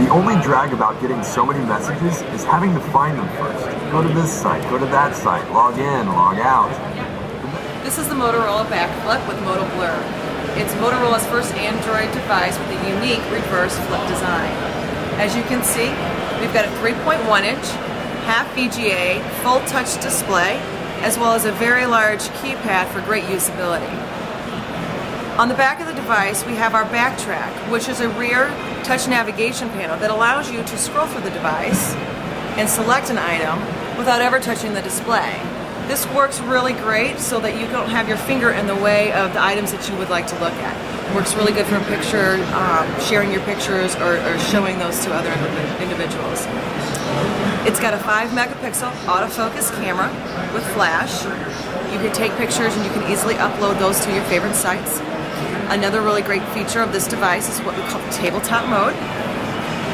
The only drag about getting so many messages is having to find them first. Go to this site, go to that site, log in, log out. This is the Motorola BACKFLIP with MOTOBLUR. It's Motorola's first Android device with a unique reverse flip design. As you can see, we've got a 3.1-inch, half VGA, full touch display, as well as a very large keypad for great usability. On the back of the device, we have our Backtrack, which is a rear touch navigation panel that allows you to scroll through the device and select an item without ever touching the display. This works really great so that you don't have your finger in the way of the items that you would like to look at. It works really good for picture, sharing your pictures or showing those to other individuals. It's got a 5-megapixel autofocus camera with flash. You can take pictures and you can easily upload those to your favorite sites. Another really great feature of this device is what we call tabletop mode.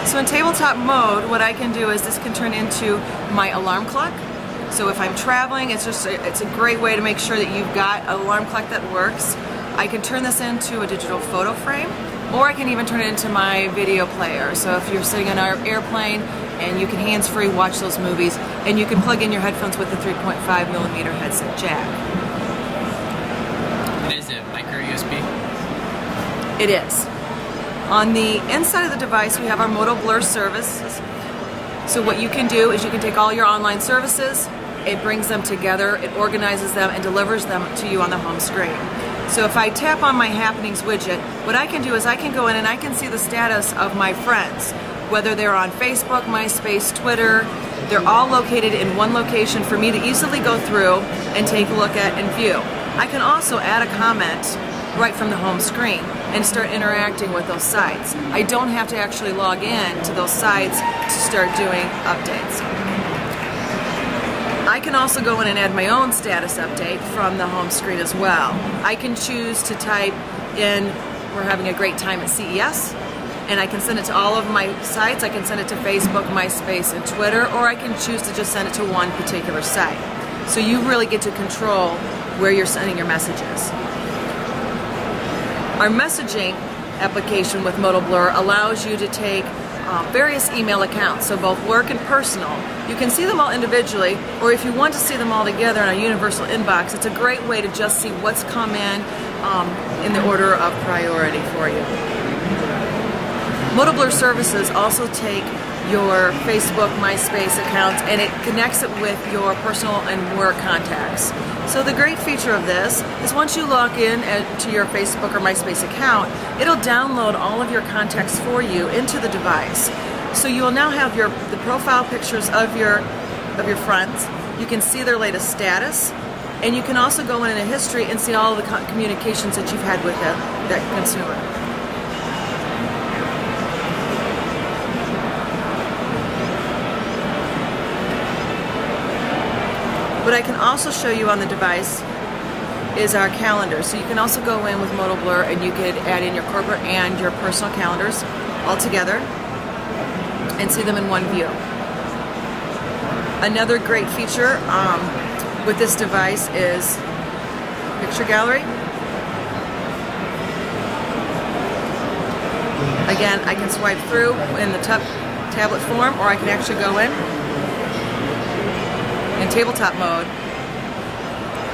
So in tabletop mode, what I can do is this can turn into my alarm clock. So if I'm traveling, it's a great way to make sure that you've got an alarm clock that works. I can turn this into a digital photo frame, or I can even turn it into my video player. So if you're sitting on an airplane and you can hands-free watch those movies, and you can plug in your headphones with the 3.5mm headset jack. It is a micro USB? It is. On the inside of the device, we have our MOTOBLUR services. So what you can do is you can take all your online services, it brings them together, it organizes them, and delivers them to you on the home screen. So if I tap on my Happenings widget, what I can do is I can go in and I can see the status of my friends, whether they're on Facebook, MySpace, Twitter. They're all located in one location for me to easily go through and take a look at and view. I can also add a comment right from the home screen and start interacting with those sites. I don't have to actually log in to those sites to start doing updates. I can also go in and add my own status update from the home screen as well. I can choose to type in, we're having a great time at CES, and I can send it to all of my sites. I can send it to Facebook, MySpace, and Twitter, or I can choose to just send it to one particular site. So you really get to control where you're sending your messages. Our messaging application with MOTOBLUR allows you to take various email accounts, so both work and personal. You can see them all individually, or if you want to see them all together in a universal inbox, it's a great way to just see what's come in the order of priority for you. MOTOBLUR services also take your Facebook, MySpace accounts, and it connects it with your personal and work contacts. So the great feature of this is once you log in to your Facebook or MySpace account, it'll download all of your contacts for you into the device. So you will now have the profile pictures of your friends. You can see their latest status, and you can also go in a history and see all of the communications that you've had with that consumer. What I can also show you on the device is our calendar. So you can also go in with MOTOBLUR and you could add in your corporate and your personal calendars all together and see them in one view. Another great feature with this device is picture gallery. Again, I can swipe through in the tablet form, or I can actually go in tabletop mode,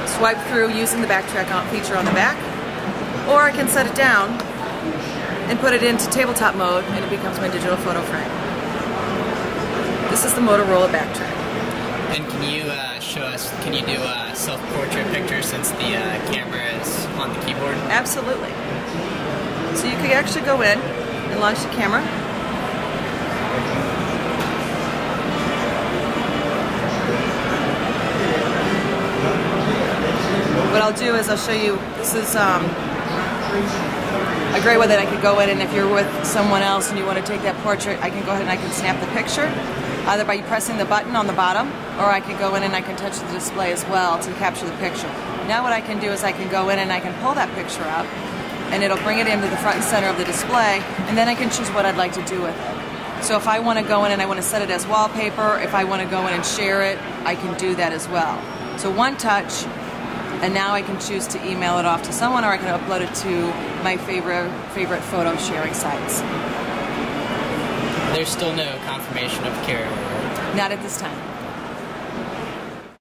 swipe through using the Backtrack feature on the back, or I can set it down and put it into tabletop mode and it becomes my digital photo frame. This is the Motorola Backtrack. And can you show us, can you do self-portrait pictures since the camera is on the keyboard? Absolutely. So you could actually go in and launch the camera. What I'll do is I'll show you, this is a great way that I could go in, and if you're with someone else and you want to take that portrait, I can go ahead and I can snap the picture, either by pressing the button on the bottom, or I can go in and I can touch the display as well to capture the picture. Now what I can do is I can go in and I can pull that picture up, and it'll bring it into the front and center of the display, and then I can choose what I'd like to do with it. So if I want to go in and I want to set it as wallpaper, if I want to go in and share it, I can do that as well. So one touch, and now I can choose to email it off to someone, or I can upload it to my favorite photo sharing sites. There's there's still no confirmation of carrier. Not at this time.